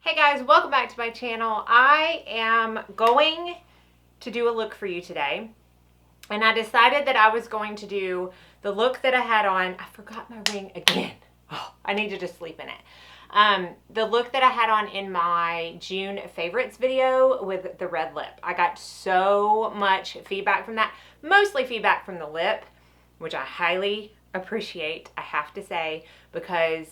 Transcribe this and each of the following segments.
Hey guys, welcome back to my channel. I am going to do a look for you today. And I decided that I was going to do the look that I had on. I forgot my ring again. Oh, I need to just sleep in it. The look that I had on in my June favorites video with the red lip. I got so much feedback from that. Mostly feedback from the lip, which I highly appreciate, I have to say, because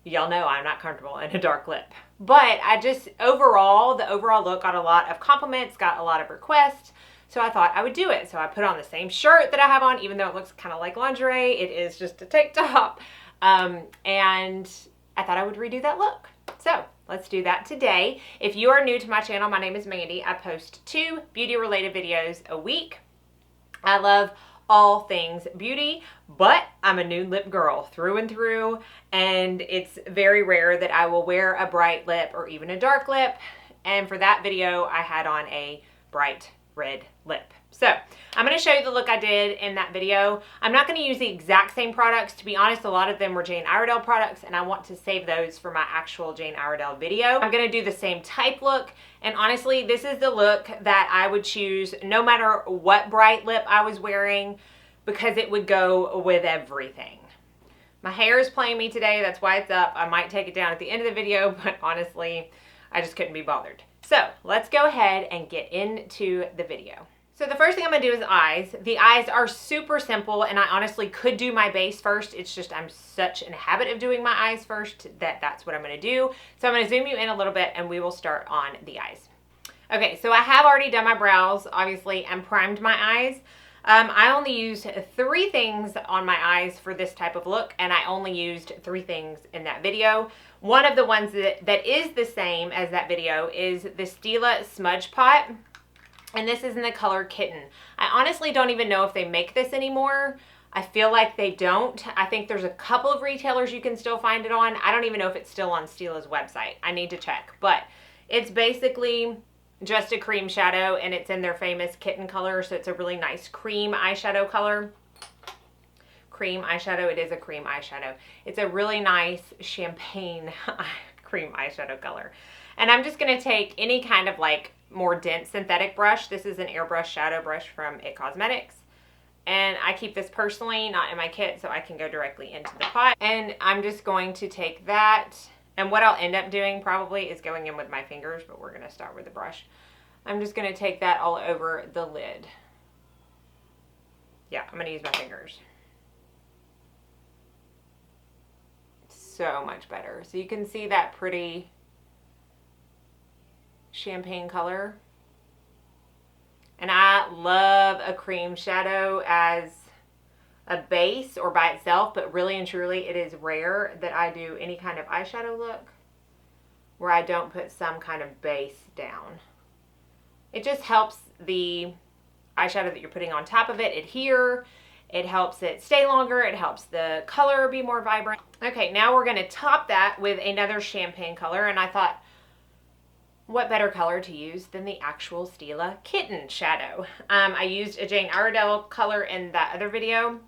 y'all know I'm not comfortable in a dark lip. But I just, the overall look got a lot of compliments, got a lot of requests. So I thought I would do it. So I put on the same shirt that I have on, even though it looks kind of like lingerie. It is just a tank top. And I thought I would redo that look. So let's do that today. If you are new to my channel, my name is Mandy. I post 2 beauty related videos a week. I love all things beauty, but I'm a nude lip girl through and through, and it's very rare that I will wear a bright lip or even a dark lip. And for that video, I had on a bright red lip. So I'm going to show you the look I did in that video. I'm not going to use the exact same products. To be honest, a lot of them were Jane Iredale products, and I want to save those for my actual Jane Iredale video. I'm going to do the same type look, and honestly, this is the look that I would choose no matter what bright lip I was wearing, because it would go with everything. My hair is playing me today. That's why it's up. I might take it down at the end of the video, but honestly, I just couldn't be bothered. So let's go ahead and get into the video. So the first thing I'm going to do is eyes. The eyes are super simple, and I honestly could do my base first. It's just I'm such in a habit of doing my eyes first that that's what I'm going to do. So I'm going to zoom you in a little bit, and we will start on the eyes. Okay, so I have already done my brows, obviously, and primed my eyes. I only used 3 things on my eyes for this type of look, and I only used 3 things in that video. One of the ones that is the same as that video is the Stila Smudge Pot. And this is in the color Kitten. I honestly don't even know if they make this anymore. I feel like they don't. I think there's a couple of retailers you can still find it on. I don't even know if it's still on Stila's website. I need to check. But it's basically just a cream shadow, and it's in their famous Kitten color. So it's a really nice cream eyeshadow color. Cream eyeshadow. It is a cream eyeshadow. It's a really nice champagne cream eyeshadow color. And I'm just going to take any kind of like more dense synthetic brush. This is an airbrush shadow brush from It Cosmetics. And I keep this personally, not in my kit, so I can go directly into the pot. And I'm just going to take that. And what I'll end up doing probably is going in with my fingers, but we're going to start with the brush. I'm just going to take that all over the lid. Yeah, I'm going to use my fingers. So much better. So you can see that pretty champagne color. And I love a cream shadow as a base or by itself, but really and truly it is rare that I do any kind of eyeshadow look where I don't put some kind of base down. It just helps the eyeshadow that you're putting on top of it adhere. It helps it stay longer. It helps the color be more vibrant. Okay, now we're going to top that with another champagne color, and I thought, what better color to use than the actual Stila Kitten shadow? I used a Jane Iredale color in that other video,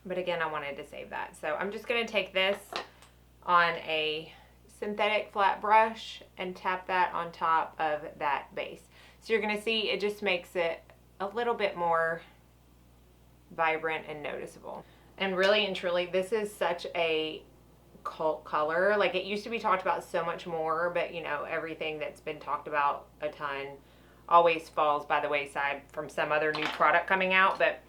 but again, I wanted to save that. So I'm just going to take this on a synthetic flat brush and tap that on top of that base. So you're going to see it just makes it a little bit more vibrant and noticeable. And really and truly, this is such a cult color. Like, it used to be talked about so much more, but you know, everything that's been talked about a ton always falls by the wayside from some other new product coming out. But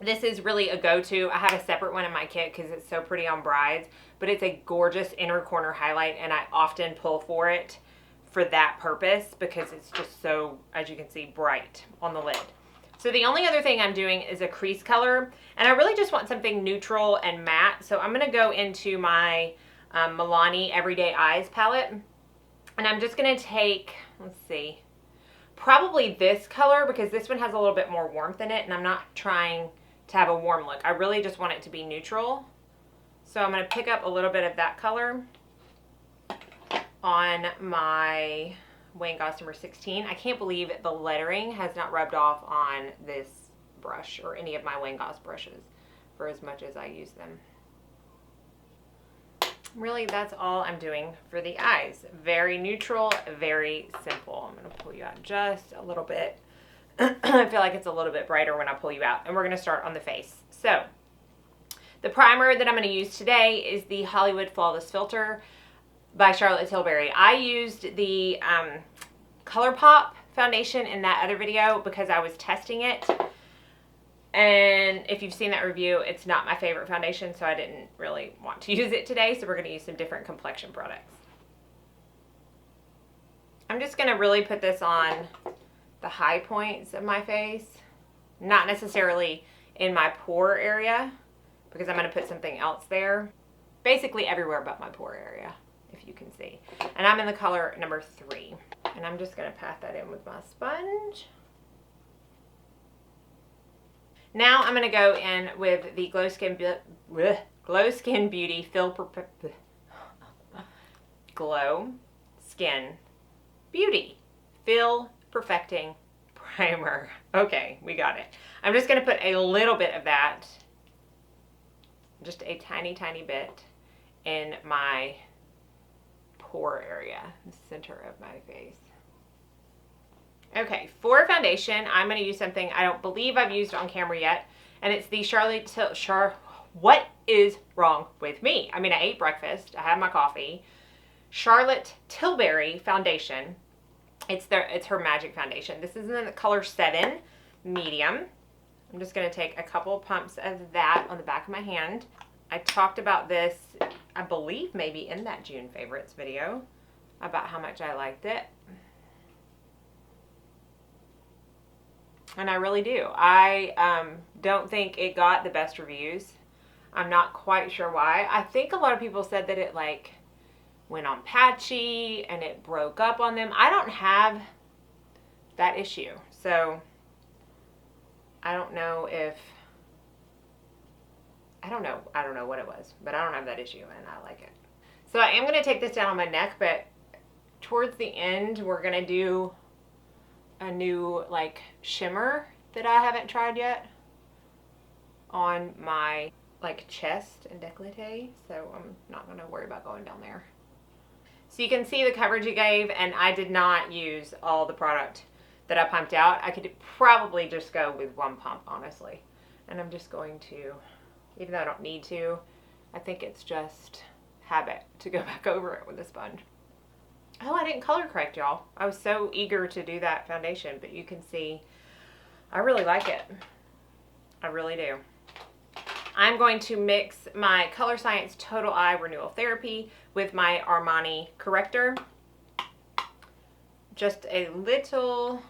this is really a go-to. I have a separate one in my kit because it's so pretty on brides, but it's a gorgeous inner corner highlight, and I often pull for it for that purpose because it's just so, as you can see, bright on the lid. So the only other thing I'm doing is a crease color, and I really just want something neutral and matte. So I'm going to go into my Milani Everyday Eyes palette, and I'm just going to take, let's see, probably this color because this one has a little bit more warmth in it, and I'm not trying to have a warm look. I really just want it to be neutral. So I'm going to pick up a little bit of that color on my Wayne Goss number 16. I can't believe the lettering has not rubbed off on this brush or any of my Wayne Goss brushes for as much as I use them. Really, that's all I'm doing for the eyes. Very neutral, very simple. I'm going to pull you out just a little bit. I feel like it's a little bit brighter when I pull you out. And we're going to start on the face. So, the primer that I'm going to use today is the Hollywood Flawless Filter by Charlotte Tilbury. I used the ColourPop foundation in that other video because I was testing it. And if you've seen that review, it's not my favorite foundation, so I didn't really want to use it today. So we're going to use some different complexion products. I'm just going to really put this on the high points of my face, not necessarily in my pore area, because I'm going to put something else there. Basically everywhere but my pore area, if you can see. And I'm in the color number 3. And I'm just going to pat that in with my sponge. Now I'm going to go in with the Glow Skin Beauty Glow Skin Beauty Fill Perfecting Primer. Okay, we got it. I'm just going to put a little bit of that, just a tiny, tiny bit, in my pore area, the center of my face. Okay, for foundation, I'm going to use something I don't believe I've used on camera yet, and it's the what is wrong with me? I mean, I ate breakfast, I had my coffee. Charlotte Tilbury foundation. It's her magic foundation. This is in the color 7, medium. I'm just going to take a couple pumps of that on the back of my hand. I talked about this, I believe, maybe in that June favorites video, about how much I liked it. And I really do. I don't think it got the best reviews. I'm not quite sure why. I think a lot of people said that it like went on patchy and it broke up on them. I don't have that issue. So I don't know if, I don't know what it was, but I don't have that issue and I like it. So I am going to take this down on my neck, but towards the end we're going to do a new like shimmer that I haven't tried yet on my like chest and décolleté, so I'm not going to worry about going down there. So you can see the coverage it gave, and I did not use all the product that I pumped out. I could probably just go with one pump, honestly. And I'm just going to, even though I don't need to, I think it's just habit to go back over it with a sponge. Oh, I didn't color correct, y'all. I was so eager to do that foundation, but you can see I really like it. I really do. I'm going to mix my Color Science Total Eye Renewal Therapy with my Armani corrector. Just a little,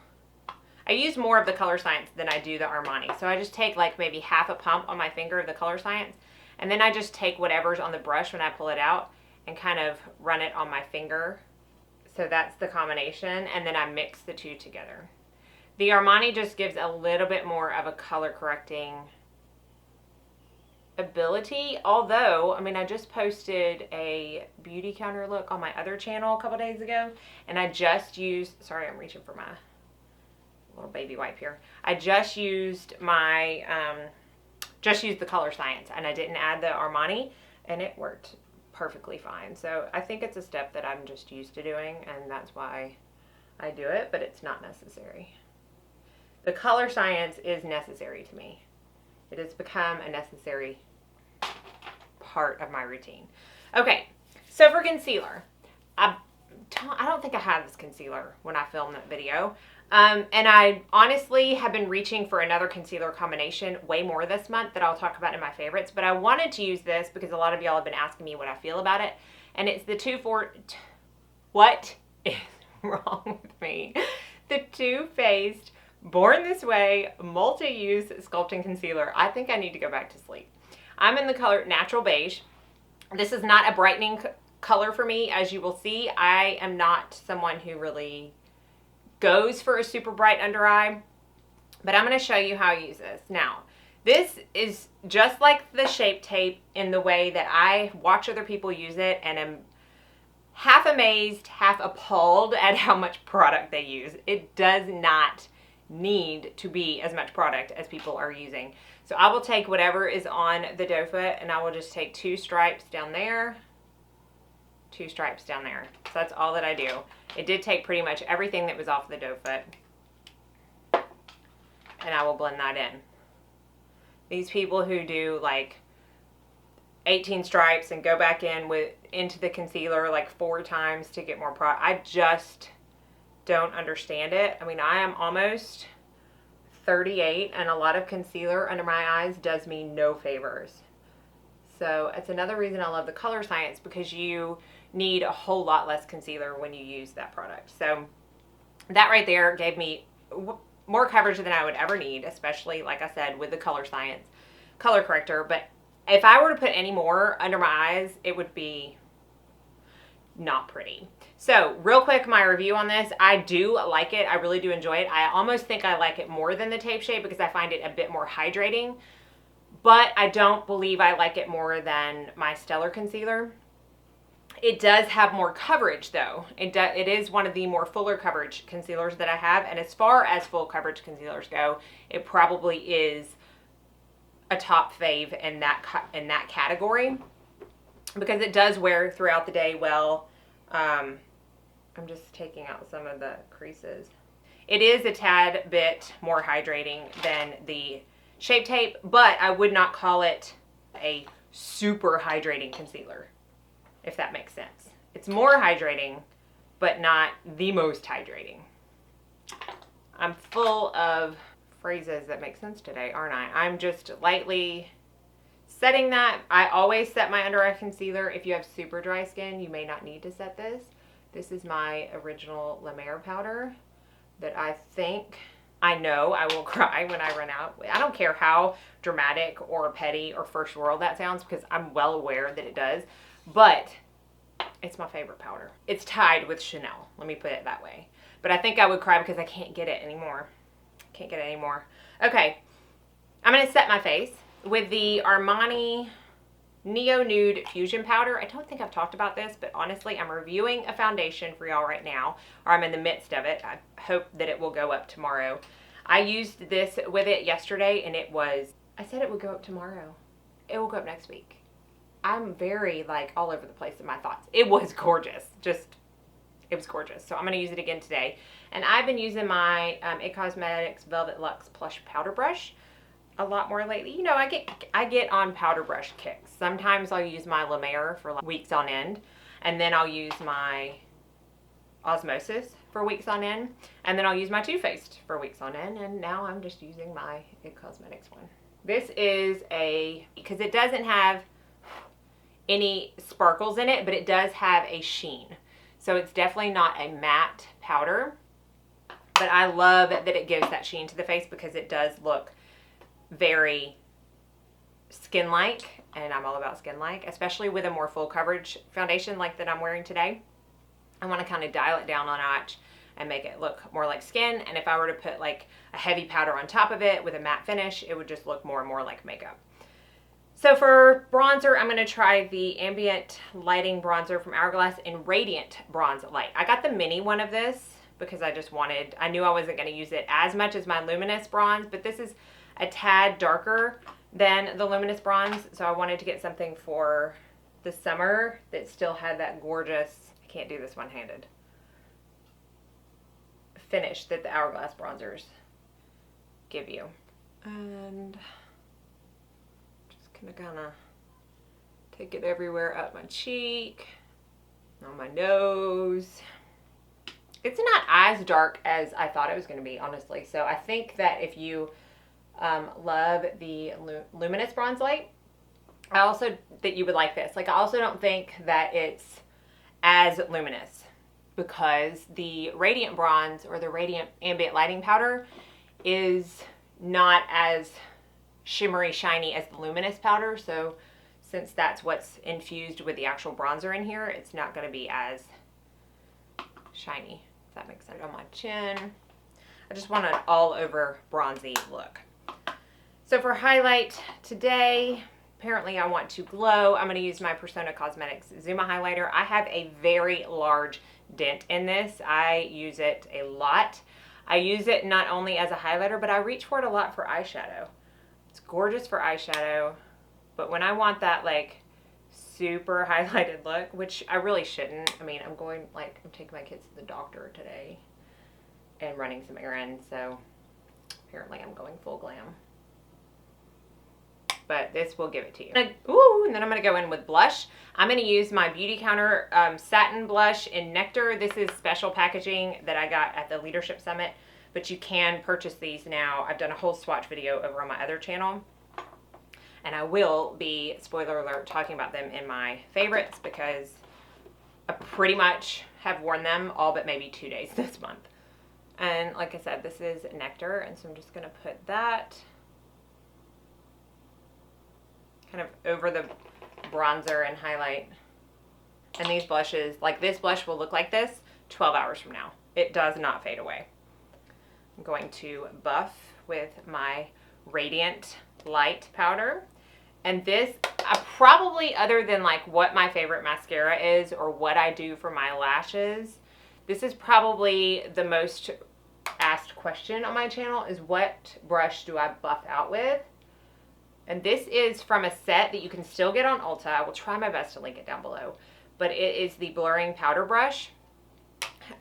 I use more of the Color Science than I do the Armani. So I just take like maybe half a pump on my finger of the Color Science, and then I just take whatever's on the brush when I pull it out and kind of run it on my finger. So that's the combination, and then I mix the two together. The Armani just gives a little bit more of a color correcting ability, although, I mean, I just posted a Beautycounter look on my other channel a couple days ago, and I just used, sorry, I'm reaching for my little baby wipe here. I just used my, just used the Color Science, and I didn't add the Armani, and it worked perfectly fine. So I think it's a step that I'm just used to doing, and that's why I do it, but it's not necessary. The Color Science is necessary to me. It has become a necessary part of my routine. Okay, so for concealer, I don't think I had this concealer when I filmed that video. And I honestly have been reaching for another concealer combination way more this month that I'll talk about in my favorites. But I wanted to use this because a lot of y'all have been asking me what I feel about it. And it's the what is wrong with me? The Too Faced Born This Way Multi-Use Sculpting Concealer. I think I need to go back to sleep. I'm in the color Natural Beige. This is not a brightening color for me. As you will see, I am not someone who really goes for a super bright under eye, but I'm going to show you how I use this. Now, this is just like the Shape Tape in the way that I watch other people use it and am half amazed, half appalled at how much product they use. It does not need to be as much product as people are using. So I will take whatever is on the doe foot, and I will just take 2 stripes down there 2 stripes down there. So that's all that I do. It did take pretty much everything that was off the doe foot. And I will blend that in. These people who do like 18 stripes and go back into the concealer like 4 times to get more product, I just don't understand it. I mean, I am almost 38 and a lot of concealer under my eyes does me no favors. So it's another reason I love the Color Science, because you need a whole lot less concealer when you use that product. So that right there gave me more coverage than I would ever need, especially, like I said, with the Color Science color corrector. But if I were to put any more under my eyes, it would be not pretty. So real quick, my review on this, I do like it. I really do enjoy it. I almost think I like it more than the Tape Shape because I find it a bit more hydrating. But I don't believe I like it more than my Stellar Concealer. It does have more coverage though. It is one of the more fuller coverage concealers that I have. And as far as full coverage concealers go, it probably is a top fave in that category, because it does wear throughout the day well. I'm just taking out some of the creases. It is a tad bit more hydrating than the Shape Tape, but I would not call it a super hydrating concealer, if that makes sense. It's more hydrating, but not the most hydrating. I'm full of phrases that make sense today, aren't I? I'm just lightly setting that. I always set my under eye concealer. If you have super dry skin, you may not need to set this. This is my original Mer Powder that I think, I know I will cry when I run out. I don't care how dramatic or petty or first world that sounds, because I'm well aware that it does, but it's my favorite powder. It's tied with Chanel, let me put it that way. But I think I would cry because I can't get it anymore. Can't get it anymore. Okay, I'm going to set my face with the Armani Neo Nude Fusion Powder. I don't think I've talked about this, but honestly, I'm reviewing a foundation for y'all right now, or I'm in the midst of it. I hope that it will go up tomorrow. I used this with it yesterday, and it was, I said it would go up tomorrow. It will go up next week. I'm very, like, all over the place in my thoughts. It was gorgeous. It was gorgeous. So I'm going to use it again today. And I've been using my It Cosmetics Velvet Luxe Plush Powder Brush a lot more lately. You know, I get on powder brush kicks. Sometimes I'll use my La Mer for like weeks on end, and then I'll use my Osmosis for weeks on end, and then I'll use my Too Faced for weeks on end, and now I'm just using my It Cosmetics one. This is because it doesn't have any sparkles in it, but it does have a sheen. So it's definitely not a matte powder, but I love that it gives that sheen to the face because it does look very skin-like, and I'm all about skin-like, especially with a more full coverage foundation like that I'm wearing today. I want to kind of dial it down a notch and make it look more like skin, and if I were to put like a heavy powder on top of it with a matte finish, it would just look more and more like makeup. So for bronzer, I'm going to try the Ambient Lighting Bronzer from Hourglass in Radiant Bronze Light. I got the mini one of this because I knew I wasn't going to use it as much as my Luminous Bronze, but this is a tad darker than the Luminous Bronze, so I wanted to get something for the summer that still had that gorgeous, I can't do this one-handed, finish that the Hourglass bronzers give you. And just gonna take it everywhere, up my cheek, on my nose. It's not as dark as I thought it was going to be, honestly. So I think that if you love the Luminous Bronze Light, that you would like this. Like, I also don't think that it's as luminous, because the Radiant Bronze or the Radiant Ambient Lighting Powder is not as shimmery shiny as the Luminous powder. So since that's what's infused with the actual bronzer in here, it's not going to be as shiny, if that makes sense. On my chin, I just want an all over bronzy look. So for highlight today, apparently I want to glow. I'm going to use my Persona Cosmetics Zuma highlighter. I have a very large dent in this. I use it a lot. I use it not only as a highlighter, but I reach for it a lot for eyeshadow. It's gorgeous for eyeshadow, but when I want that like super highlighted look, which I really shouldn't. I mean, I'm taking my kids to the doctor today and running some errands, so apparently I'm going full glam. But this will give it to you. Ooh, and then I'm going to go in with blush. I'm going to use my Beautycounter Satin Blush in Nectar. This is special packaging that I got at the Leadership Summit, but you can purchase these now. I've done a whole swatch video over on my other channel, and I will be, spoiler alert, talking about them in my favorites because I pretty much have worn them all but maybe 2 days this month. And like I said, this is Nectar, and so I'm just going to put that kind of over the bronzer and highlight. And these blushes, like this blush will look like this 12 hours from now. It does not fade away. I'm going to buff with my Radiant Light powder. And this, probably other than like what my favorite mascara is or what I do for my lashes, this is probably the most asked question on my channel is what brush do I buff out with? And this is from a set that you can still get on Ulta. I will try my best to link it down below. But it is the blurring powder brush.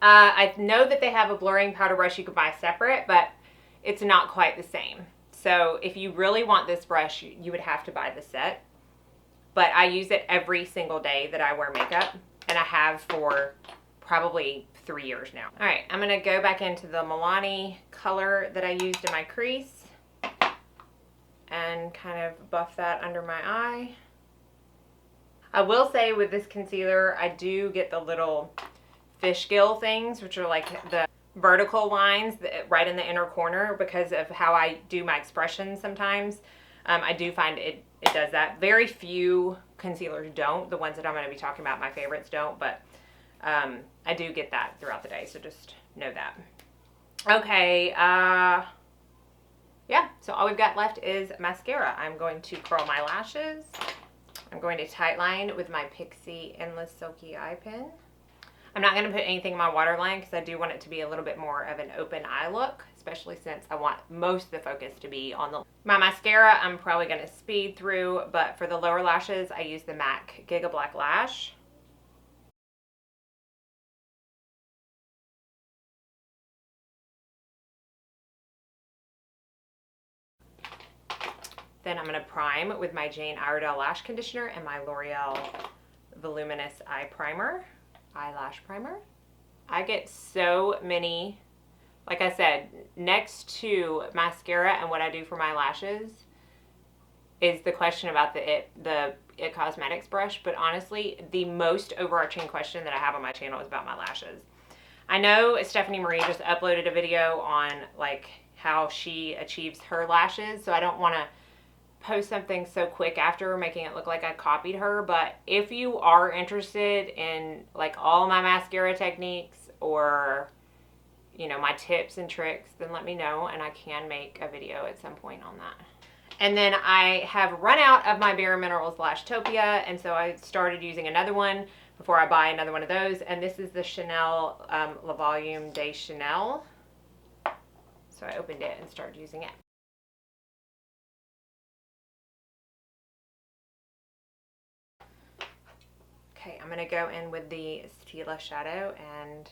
I know that they have a blurring powder brush you can buy separate, but it's not quite the same. So if you really want this brush, you would have to buy the set. But I use it every single day that I wear makeup. And I have for probably 3 years now. All right, I'm going to go back into the Milani color that I used in my crease and kind of buff that under my eye. I will say with this concealer, I do get the little fish gill things, which are like the vertical lines right in the inner corner because of how I do my expressions sometimes. I do find it does that. Very few concealers don't. The ones that I'm going to be talking about, my favorites don't, but I do get that throughout the day, so just know that. Okay, yeah, so all we've got left is mascara. I'm going to curl my lashes. I'm going to tightline with my Pixie Endless Silky Eye Pen. I'm not going to put anything in my waterline because I do want it to be a little bit more of an open eye look, especially since I want most of the focus to be on my mascara. I'm probably going to speed through, but for the lower lashes, I use the MAC Giga Black Lash. Then I'm going to prime with my Jane Iredale Lash Conditioner and my L'Oreal Voluminous Eyelash Primer. I get so many, like I said, next to mascara and what I do for my lashes is the question about the It Cosmetics brush, but honestly, the most overarching question that I have on my channel is about my lashes. I know Stephanie Marie just uploaded a video on like how she achieves her lashes, so I don't want to post something so quick after making it look like I copied her, but if you are interested in like all my mascara techniques or you know my tips and tricks, then let me know and I can make a video at some point on that. And then I have run out of my Bare Minerals Lashtopia, and so I started using another one before I buy another one of those, and this is the Chanel La Volume de Chanel. So I opened it and started using it. Okay, I'm going to go in with the Stila shadow and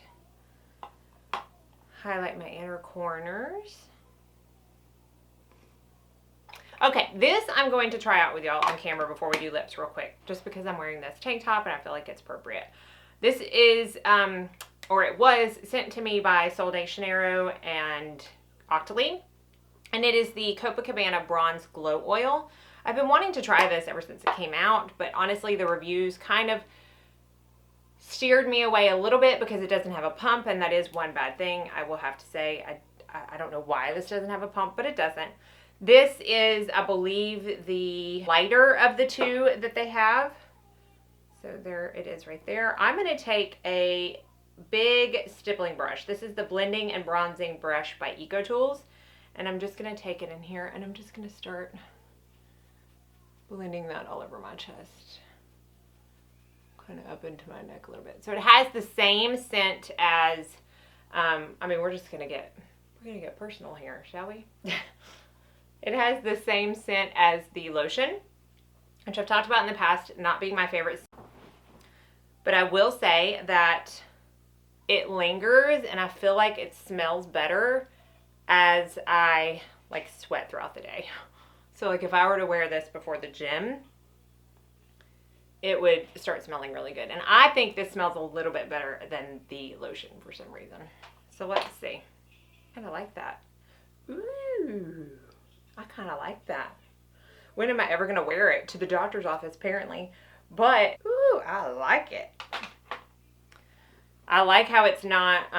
highlight my inner corners. Okay, this I'm going to try out with y'all on camera before we do lips real quick, just because I'm wearing this tank top and I feel like it's appropriate. This is, or it was sent to me by Sol de Janeiro and Octoly, and it is the Copacabana Bronze Glow Oil. I've been wanting to try this ever since it came out, but honestly the reviews kind of steered me away a little bit because it doesn't have a pump, and that is one bad thing I will have to say. I don't know why this doesn't have a pump, but it doesn't. This is, I believe, the lighter of the two that they have. So there it is right there. I'm going to take a big stippling brush. This is the Blending and Bronzing Brush by EcoTools, and I'm just going to take it in here and I'm just going to start blending that all over my chest. Kind of up into my neck a little bit. So it has the same scent as, I mean, we're gonna get personal here, shall we? It has the same scent as the lotion. which I've talked about in the past not being my favorite. But I will say that it lingers and I feel like it smells better as I like sweat throughout the day. So like if I were to wear this before the gym, it would start smelling really good. And I think this smells a little bit better than the lotion for some reason. So let's see. I kind of like that. Ooh, I kind of like that. When am I ever going to wear it? To the doctor's office, apparently. But, ooh, I like it. I like how it's not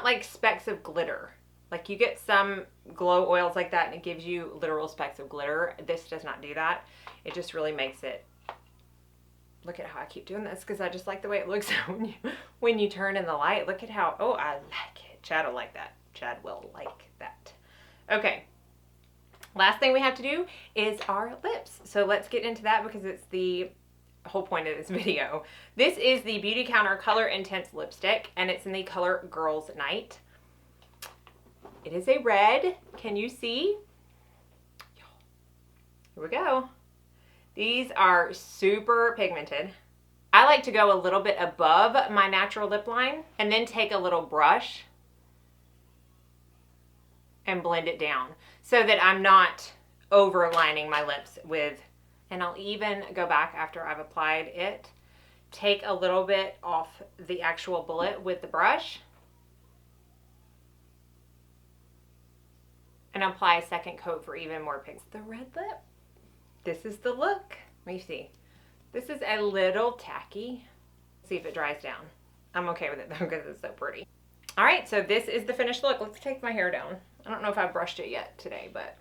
like specks of glitter. Like you get some glow oils like that and it gives you literal specks of glitter. This does not do that. It just really makes it, look at how I keep doing this because I just like the way it looks when you turn in the light. Look at how, oh, I like it. Chad will like that. Chad will like that. Okay. Last thing we have to do is our lips. So let's get into that because it's the whole point of this video. This is the Beautycounter Color Intense Lipstick and it's in the color Girls Night. It is a red. Can you see? Here we go. These are super pigmented. I like to go a little bit above my natural lip line and then take a little brush and blend it down so that I'm not overlining my lips with, and I'll even go back after I've applied it, take a little bit off the actual bullet with the brush and apply a second coat for even more pigment. The red lip. This is the look. Let me see. This is a little tacky. Let's see if it dries down. I'm okay with it though because it's so pretty. All right, so this is the finished look. Let's take my hair down. I don't know if I've brushed it yet today, but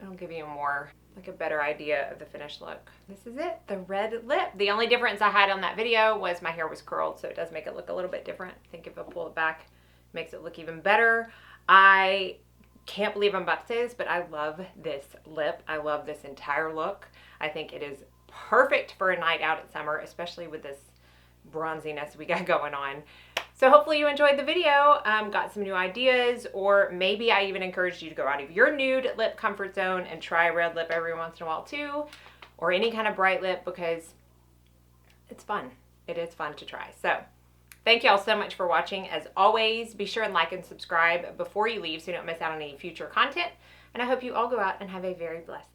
it'll give you a better idea of the finished look. This is it, the red lip. The only difference I had on that video was my hair was curled, so it does make it look a little bit different. I think if I pull it back, it makes it look even better. I can't believe I'm about to say this, but I love this lip. I love this entire look. I think it is perfect for a night out at summer, especially with this bronziness we got going on. So hopefully you enjoyed the video, got some new ideas, or maybe I even encouraged you to go out of your nude lip comfort zone and try a red lip every once in a while too, or any kind of bright lip because it's fun. It is fun to try. So thank y'all so much for watching. As always, be sure and like and subscribe before you leave so you don't miss out on any future content. And I hope you all go out and have a very blessed